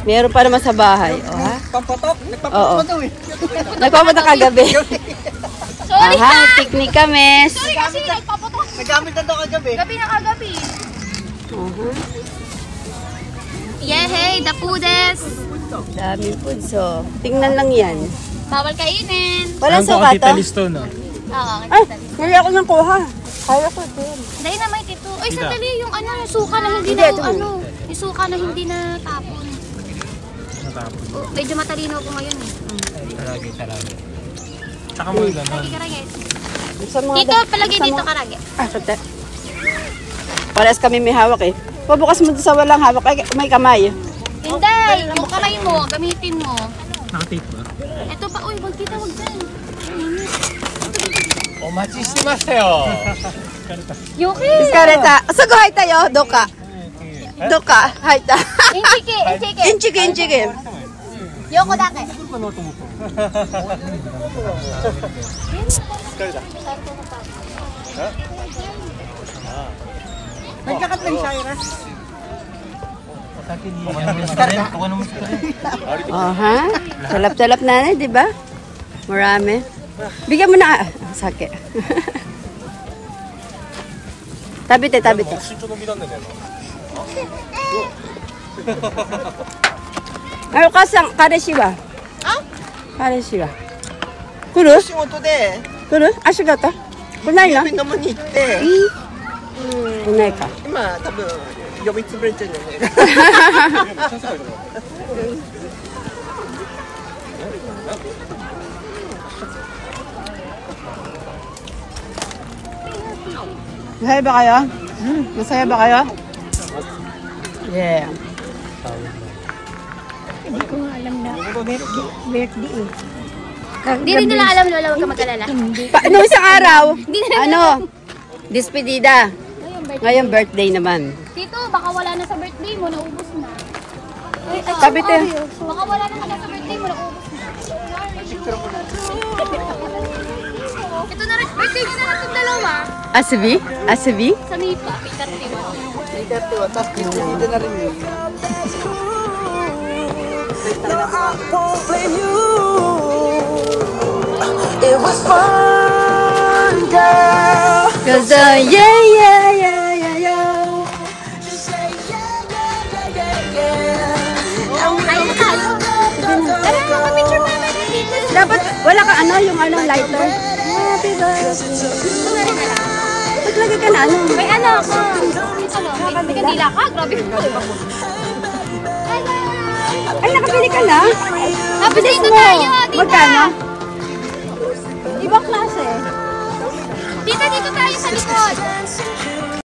Meron pa naman sa bahay. Oh, ha? Pampatok. Nagpapatok daw eh. Nagpapatok kagabi. Sorry Aha, picnic kami. Sorry kasi nagpapatok. Nagamit na daw kagabi. Gabi na kagabi. Yehey, the foodies. Daming food, so tingnan lang yan. Bawal kainin. Walang suka to? Oo, Ay, hindi ako nang kuha. Kaya ko ito yan. dahil naman ito. Ay, sandali yung ano, yung suka na hindi na yung suka na hindi na tapon. Oh, medyo matalino ako ngayon eh. Taragi. Saka mo yung gano'n. Karage. Sa mga Dito, palagay dito karage. Ah, kate. Parehas kami may hawak eh. Pabukas mo sa walang hawak, ay, may kamay. Hindi, yung kamay mo, gamitin mo. Nakatape ba? Ito pa, uy, wag kita, wag dyan. Omachi-shimashita-yo! Yuki! Diskareta. Sugo haita yo, doka. Doka, haita. Inchiki, inchiki. Inchiki. Yoko dake. Nagkakat lang siya, Ira. Aha. Salap-salap na di ba? Marami. Bigyan mo na. Sake. Tabi te. Ay, kasang kareshi wa? Kareshi wa? Kuru? 仕事で、Kuru? Ashigata? Kunai na? 飲みに行って、Kunai ka. 今多分呼びつぶれてるんじゃないかな。 Masaya ba kayo? Masaya ba kayo? Yeah. Hindi ko nga alam na birthday eh. Hindi rin nila alam, Lola, huwag ka mag-alala. Nung isang araw, Hindi na nila ano, despedida. Ngayon birthday naman. Tito, baka wala na sa birthday mo, naubos na. Sabi te. Baka wala na sa birthday mo, naubos na. Ito na rin, birthday nyo na lang itong dalawa. Asabi? Asabi? Sa Mipa, may 31. tapos dito na rin yun. It was fun, girl. Cause yeah. Ayun na tayo. Tara, mag-picture mo naman dito. Dapat wala ka ano, yung ano, lighter. Happy birthday. Ito na rin na lang. Maglagay ka na ano. May ano ako. May kandila ka? Grabe ko. Ay, nakapili ka na? Tapos dito tayo, dito. Magkano? Ibang klase. Dito tayo sa likod.